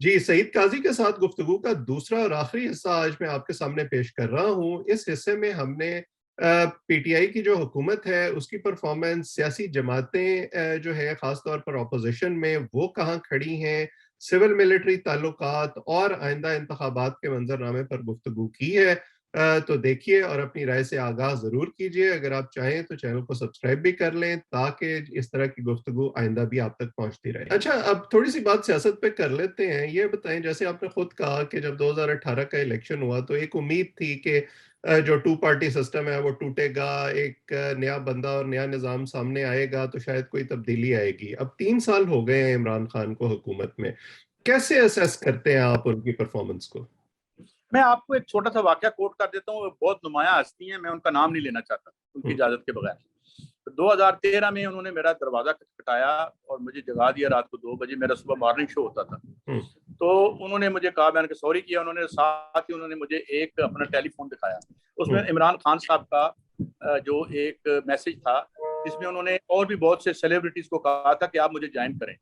جی، سعید قاضی کے ساتھ گفتگو کا دوسرا اور آخری حصہ آج میں آپ کے سامنے پیش کر رہا ہوں۔ اس حصے میں ہم نے پی ٹی آئی کی جو حکومت ہے اس کی پرفارمنس، سیاسی جماعتیں جو ہے خاص طور پر اپوزیشن میں وہ کہاں کھڑی ہیں، سول ملٹری تعلقات اور آئندہ انتخابات کے منظرنامے پر گفتگو کی ہے۔ تو دیکھیے اور اپنی رائے سے آگاہ ضرور کیجیے۔ اگر آپ چاہیں تو چینل کو سبسکرائب بھی کر لیں تاکہ اس طرح کی گفتگو آئندہ بھی آپ تک پہنچتی رہے۔ اچھا، اب تھوڑی سی بات سیاست پہ کر لیتے ہیں۔ یہ بتائیں، جیسے آپ نے خود کہا کہ جب 2018 کا الیکشن ہوا تو ایک امید تھی کہ جو ٹو پارٹی سسٹم ہے وہ ٹوٹے گا، ایک نیا بندہ اور نیا نظام سامنے آئے گا تو شاید کوئی تبدیلی آئے گی۔ اب 3 سال ہو گئے ہیں عمران خان کو حکومت میں، کیسے اسیس کرتے ہیں آپ ان کی پرفارمنس کو؟ میں آپ کو ایک چھوٹا سا واقعہ کوٹ کر دیتا ہوں۔ بہت نمایاں ہستی ہیں، میں ان کا نام نہیں لینا چاہتا ان کی اجازت کے بغیر۔ 2013 میں انہوں نے میرا دروازہ کھٹکھٹایا اور مجھے جگا دیا رات کو 2 بجے۔ میرا صبح مارننگ شو ہوتا تھا، تو انہوں نے مجھے کہا، میں نے سوری کیا، انہوں نے ساتھ ہی انہوں نے مجھے ایک اپنا ٹیلی فون دکھایا۔ اس میں عمران خان صاحب کا جو ایک میسج تھا جس میں انہوں نے اور بھی بہت سے سیلیبریٹیز کو کہا تھا کہ آپ مجھے جوائن کریں۔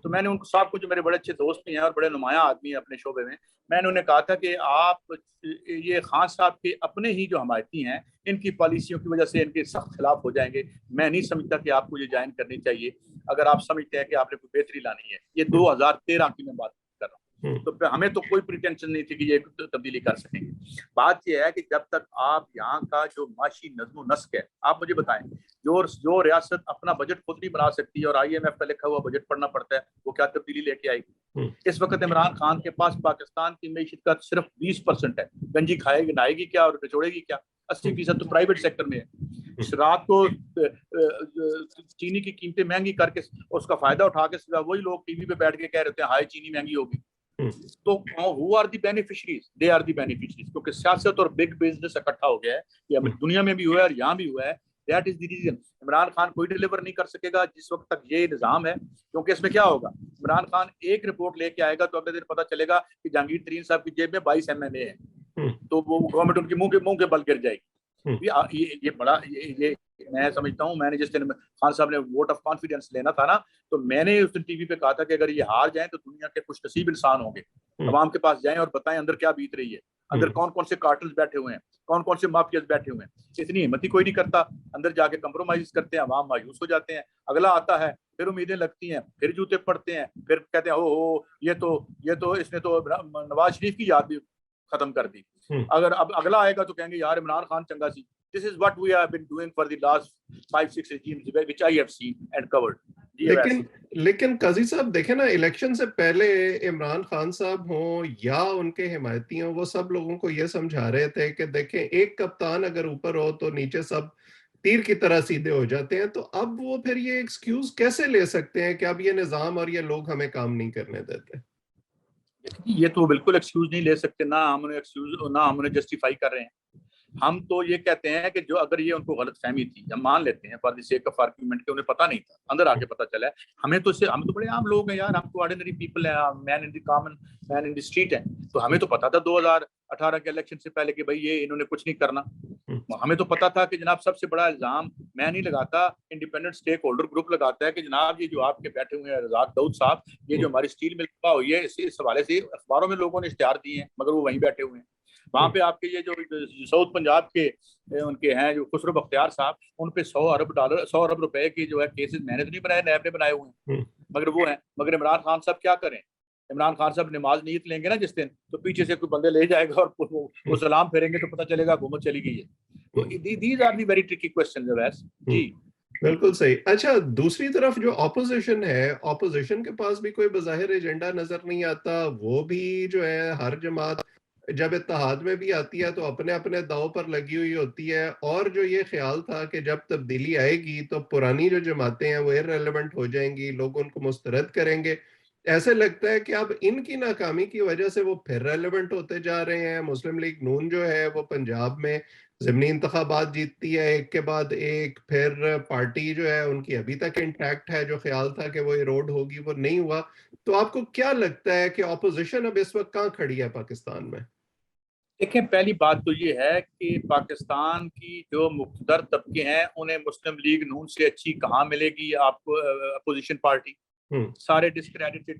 تو میں نے ان کو صاحب کو، جو میرے بڑے اچھے دوست بھی ہیں اور بڑے نمایاں آدمی ہیں اپنے شعبے میں نے انہیں کہا تھا کہ آپ یہ خان صاحب کے اپنے ہی جو حمایتی ہیں ان کی پالیسیوں کی وجہ سے ان کے سخت خلاف ہو جائیں گے۔ میں نہیں سمجھتا کہ آپ کو یہ جوائن کرنی چاہیے اگر آپ سمجھتے ہیں کہ آپ نے کوئی بہتری لانی ہے۔ یہ 2013 کی میں بات کر رہا ہوں، تو ہمیں تو کوئی پریٹینشن نہیں تھی کہ یہ تبدیلی کر سکیں گے۔ بات یہ ہے کہ جب تک آپ یہاں کا جو معاشی نظم و نسق ہے، آپ مجھے بتائیں، جو ریاست اپنا بجٹ خود نہیں بنا سکتی اور آئی ایم ایف کا لکھا ہوا بجٹ پڑھنا پڑتا ہے، وہ کیا تبدیلی لے کے آئے گی؟ اس وقت عمران خان کے پاس پاکستان کی معیشت کا صرف 20% ہے۔ گنجی کھائے گی، نہائے گی کیا اور نچوڑے گی کیا؟ 80% تو پرائیویٹ سیکٹر میں ہے۔ رات کو چینی کی قیمتیں مہنگی کر کے اس کا فائدہ اٹھا کے وہی لوگ ٹی وی پہ بیٹھ کے کہہ رہے ہیں ہائی چینی مہنگی ہوگی۔ تو who are the beneficiaries? They are the beneficiaries، کیونکہ سیاست اور بگ بزنس اکٹھا ہو گیا ہے۔ یہ دنیا میں بھی ہوا ہے اور یہاں بھی ہوا ہے۔ That is the reason۔ Imran Khan کوئی ڈیلیور نہیں کر سکے گا جس وقت تک یہ نظام ہے، کیونکہ اس میں کیا ہوگا، عمران خان ایک رپورٹ لے کے آئے گا تو اگلے دن پتہ چلے گا کہ جہانگیر ترین صاحب کی جیب میں 22 MMA ہے، تو وہ گورنمنٹ ان کے منہ کے بل گر جائے گی۔ یہ بڑا یہ میں سمجھتا ہوں، میں نے جس دن خان صاحب نے ووٹ آف کانفیڈنس لینا تھا نا، تو میں نے اس دن ٹی وی پہ کہا تھا کہ اگر یہ ہار جائیں تو دنیا کے خوش نصیب انسان ہوں گے۔ عوام کے پاس جائیں اور بتائیں اندر کیا بیت رہی ہے، اندر کون کون سے کارٹلز بیٹھے ہوئے ہیں، کون کون سے مافیاز بیٹھے ہوئے ہیں۔ اتنی ہمت ہی کوئی نہیں کرتا، اندر جا کے کمپرومائز کرتے ہیں، عوام مایوس ہو جاتے ہیں۔ اگلا آتا ہے، پھر امیدیں لگتی ہیں، پھر جوتے پڑتے ہیں، پھر کہتے ہیں او یہ تو اس نے تو نواز شریف کی یاد بھی ختم کر دی۔ اگر اب اگلا آئے گا تو کہیں گے یار عمران خان چنگا سی۔ This is what we have been doing for the last 5-6 regimes which I have seen and covered۔ لیکن قاضی صاحب دیکھیں نا، الیکشن سے پہلے عمران خان صاحب ہوں یا ان کے حمایتی ہوں، وہ سب لوگوں کو یہ سمجھا رہے تھے کہ دیکھیں ایک کپتان اگر اوپر ہو تو نیچے سب تیر کی طرح سیدھے ہو جاتے ہیں۔ تو اب وہ پھر یہ ایکسکیوز کیسے لے سکتے ہیں کہ اب یہ نظام اور یہ لوگ ہمیں کام نہیں کرنے دیتے؟ یہ تو بالکل ایکسکیوز نہیں لے سکتے، نہ ہم انہیں ایکسکیوز، نہ ہم انہیں جسٹیفائی کر رہے ہیں۔ ہم تو یہ کہتے ہیں کہ جو اگر یہ ان کو غلط فہمی تھی، ہم مان لیتے ہیں for the sake of argument کہ انہیں پتہ نہیں تھا، اندر آ کے پتہ چلا ہے۔ ہمیں تو ہم تو بڑے عام لوگ ہیں یار، ہم تو آرڈینری پیپل ہیں، مین ان the common man in the street ہیں۔ تو ہمیں تو پتہ تھا 2018 کے الیکشن سے پہلے کہ بھائی یہ انہوں نے کچھ نہیں کرنا۔ ہمیں تو پتہ تھا کہ جناب سب سے بڑا الزام میں نہیں لگاتا، انڈیپینڈنٹ اسٹیک ہولڈر گروپ لگاتا ہے کہ جناب یہ جو آپ کے بیٹھے ہوئے ہیں رزاق داؤد صاحب، یہ جو ہماری اسٹیل مل تباہ ہوئی ہے، اس حوالے سے اخباروں میں لوگوں نے اشتہار دیے ہیں مگر وہ وہیں بیٹھے ہوئے ہیں۔ وہاں پہ آپ کے یہ جو ساؤتھ پنجاب کے ان کے ہیں جو خسرو بختیار صاحب، ان پہ $100 ارب روپے کی جو ہے کیسز میں نے تو نہیں بنائے، نیب نے بنائے ہوئے ہیں، مگر وہ ہیں۔ مگر عمران خان صاحب کیا کریں؟ عمران خان صاحب نماز نیت لیں گے نا جس دن، تو پیچھے سے کوئی بندے لے جائے گا اور وہ سلام پھیریں گے تو پتہ چلے گا حکومت چلی گئی ہے۔ تو these are the very tricky questions Awais. جی بالکل صحیح۔ اچھا، دوسری طرف جو اپوزیشن ہے، اپوزیشن کے پاس بھی کوئی بظاہر ایجنڈا نظر نہیں آتا۔ وہ بھی جو ہے ہر جماعت جب اتحاد میں بھی آتی ہے تو اپنے اپنے داؤ پر لگی ہوئی ہوتی ہے، اور جو یہ خیال تھا کہ جب تبدیلی آئے گی تو پرانی جو جماعتیں ہیں وہ irrelevant ہو جائیں گی، لوگ ان کو مسترد کریں گے۔ ایسے لگتا ہے کہ اب ان کی ناکامی کی وجہ سے وہ پھر ریلیونٹ ہوتے جا رہے ہیں۔ مسلم لیگ نون جو ہے وہ پنجاب میں ضمنی انتخابات جیتتی ہے ایک کے بعد ایک، پھر پارٹی جو ہے ان کی ابھی تک انٹیکٹ ہے، جو خیال تھا کہ وہ ایروڈ ہوگی وہ نہیں ہوا۔ تو آپ کو کیا لگتا ہے کہ اپوزیشن اب اس وقت کہاں کھڑی ہے پاکستان میں؟ دیکھیں، پہلی بات تو یہ ہے کہ پاکستان کی جو مقتدر طبقے ہیں انہیں مسلم لیگ نون سے اچھی کہاں ملے گی آپ کو اپوزیشن پارٹی؟ سارے ڈسکریڈٹڈ،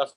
10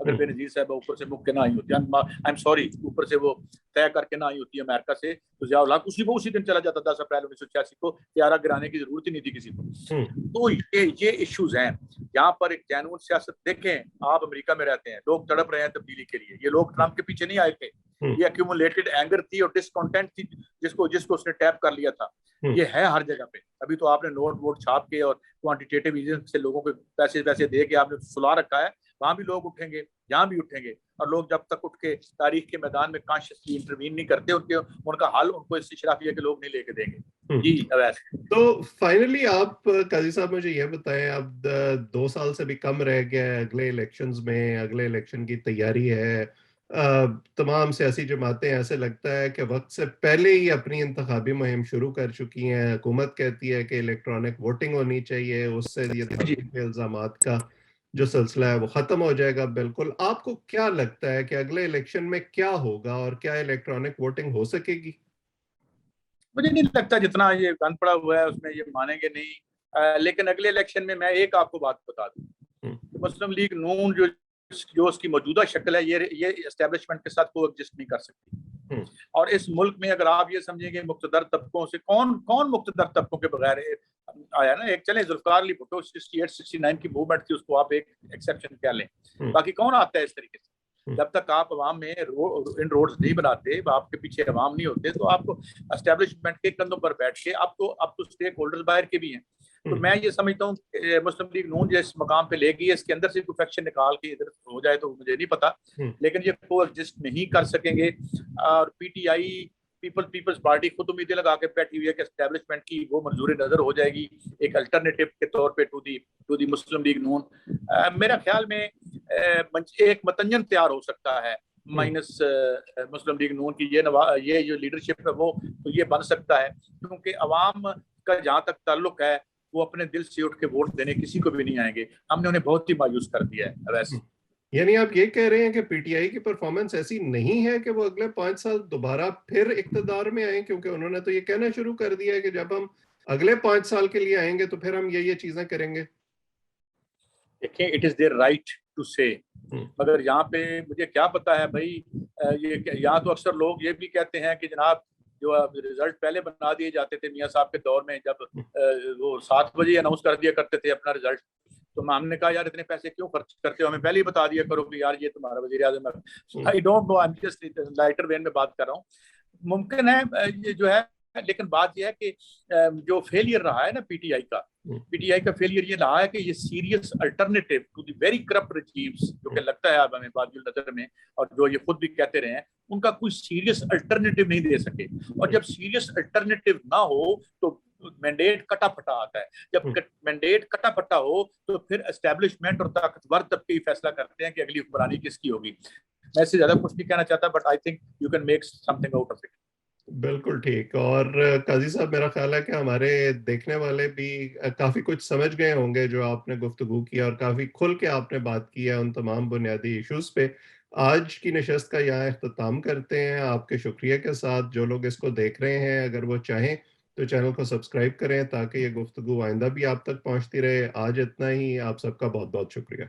اگر بے نظیر صاحبہ اوپر سے مک کے نہ آئی ہوتی, آئی ایم سوری, اوپر سے وہ طے کر کے نہ آئی ہوتی امریکہ سے, تو ضیاء الحق اسی دن چلا جاتا 10 اپریل 1986 کو, طیارہ گرانے کی ضرورت ہی نہیں تھی کسی کو. تو یہ ایشوز ہیں یہاں پر. ایک جینوئن سیاست دیکھیں, آپ امریکہ میں رہتے ہیں, لوگ تڑپ رہے ہیں تبدیلی کے لیے, یہ لوگ ٹرمپ کے پیچھے نہیں آئے تھے, یہ ایکیومولیٹڈ اینگر تھی اور ڈسکنٹینٹ تھی جس کو اس نے ٹیپ کر لیا تھا. یہ ہے ہر جگہ پہ. ابھی تو آپ نے نوٹ ووٹ چھاپ کے اور کوانٹیٹیو ایزنٹ سے لوگوں کو پیسے دے کے آپ نے سلا رکھا ہے. وہاں بھی لوگ اٹھیں گے, یہاں بھی اٹھیں گے, اور لوگ جب تک اٹھ کے تاریخ کے میدان میں کانشیسلی انٹروین نہیں کرتے, ان کا حل ان کو اس اشرافیہ کے لوگ نہیں لے کے دیں گے. جی اویس. تو فائنلی آپ قاضی صاحب مجھے یہ بتائیں, اب 2 سال سے بھی کم رہ گیا ہے اگلے الیکشنز میں, اگلے الیکشن کی تیاری ہے, تمام سیاسی جماعتیں ایسے لگتا ہے کہ وقت سے پہلے ہی اپنی انتخابی مہم شروع کر چکی ہیں. حکومت کہتی ہے کہ الیکٹرانک ووٹنگ ہونی چاہیے, اس سے یہ تحقیق کے الزامات کا جو سلسلہ ہے وہ ختم ہو جائے گا بالکل. آپ کو کیا لگتا ہے کہ اگلے الیکشن میں کیا ہوگا اور کیا الیکٹرانک ووٹنگ ہو سکے گی؟ مجھے نہیں لگتا جتنا یہ گند پڑا ہوا ہے اس میں یہ مانیں گے نہیں. لیکن اگلے الیکشن میں ایک آپ کو بات بتا دوں, مسلم لیگ نون جو اس کی موجودہ شکل ہے یہ اسٹیبلشمنٹ کے ساتھ کو ایگزسٹ نہیں کر سکتی. اور اس ملک میں اگر آپ یہ سمجھیں گے مقتدر طبقوں سے, کون مقتدر طبقوں کے بغیر آیا نا. ایک چلیں ذوالفقار علی بھٹو 68-69 کی موومنٹ تھی, اس کو آپ ایک ایکسیپشن کہہ لیں, باقی کون آتا ہے اس طریقے سے؟ جب تک آپ عوام میں ان روڈز نہیں بناتے, آپ کے پیچھے عوام نہیں ہوتے, تو آپ کو اسٹیبلشمنٹ کے کندھوں پر بیٹھ کے اب تو اسٹیک ہولڈرز باہر کے بھی ہیں. تو میں یہ سمجھتا ہوں کہ مسلم لیگ نون جس مقام پہ لے گی, اس کے اندر سے کوئی فیکشن نکال کے ادھر ہو جائے تو مجھے نہیں پتا, لیکن یہ کو ایگزسٹ نہیں کر سکیں گے. اور P T I Peoples Party خود امیدیں لگا کے بیٹھی ہوئی ہے کہ اسٹیبلشمنٹ کی وہ منظور نظر ہو جائے گی ایک الٹرنیٹو کے طور پہ ٹو دی مسلم لیگ نون. میرا خیال میں ایک متنجن تیار ہو سکتا ہے مائنس مسلم لیگ نون کی. یہ جو لیڈرشپ ہے وہ تو یہ بن سکتا ہے, کیونکہ عوام کا جہاں تک تعلق ہے وہ اپنے دل سے اٹھ کے ووٹ دینے کسی کو بھی نہیں آئیں گے. ہم نے انہیں بہت ہی مایوس کر دیا ہے ویسے. یعنی آپ یہ کہہ رہے ہیں کہ پی ٹی آئی کی پرفارمنس ایسی نہیں ہے کہ وہ اگلے 5 سال دوبارہ پھر اقتدار میں آئیں, کیونکہ انہوں نے تو یہ کہنا شروع کر دیا ہے کہ جب ہم اگلے 5 سال کے لیے آئیں گے تو پھر ہم یہ چیزیں کریں گے. دیکھیں it is their right to say, مگر یہاں پہ مجھے کیا پتا ہے بھائی, یہاں تو اکثر لوگ یہ بھی کہتے ہیں کہ جناب جو رزلٹ پہلے بنا دیے جاتے تھے میاں صاحب کے دور میں, جب وہ 7 بجے اناؤنس کر دیا کرتے تھے اپنا رزلٹ, تو ہم نے کہا یار اتنے پیسے کیوں خرچ کرتے ہو, ہمیں پہلے ہی بتا دیا کرو کہ یار یہ تمہارا وزیر اعظم ہے. I don't know, I am just lighter vein میں بات کر رہا ہوں. ممکن ہے یہ جو ہے, لیکن بات یہ ہے کہ جو فیلئر رہا ہے نا پی ٹی آئی کا فیلئر یہ رہا ہے کہ یہ serious alternative to the very corrupt regimes, جو کہ لگتا ہے اب ہمیں بادی النظر میں, اور جو یہ خود بھی کہتے رہے ہیں, ان کا کوئی سیریس الٹرنیٹیو نہیں دے سکے. اور جب سیریس الٹرنیٹیو نہ ہو تو مینڈیٹ کٹا پھٹا آتا ہے. جب مینڈیٹ کٹا پھٹا ہو تو پھر اسٹیبلشمنٹ اور طاقتور طبقے فیصلہ کرتے ہیں کہ اگلی حکمرانی کس کی ہوگی. میں اس سے زیادہ کچھ نہیں کہنا چاہتا, but I think you can make some thing out of it. بالکل ٹھیک. اور قاضی صاحب میرا خیال ہے کہ ہمارے دیکھنے والے بھی کافی کچھ سمجھ گئے ہوں گے جو آپ نے گفتگو کی, اور کافی کھل کے آپ نے بات کی ہے ان تمام بنیادی ایشوز پہ. آج کی نشست کا یہاں اختتام کرتے ہیں آپ کے شکریہ کے ساتھ. جو لوگ اس کو دیکھ رہے ہیں اگر وہ چاہیں تو چینل کو سبسکرائب کریں تاکہ یہ گفتگو آئندہ بھی آپ تک پہنچتی رہے. آج اتنا ہی, آپ سب کا بہت بہت شکریہ.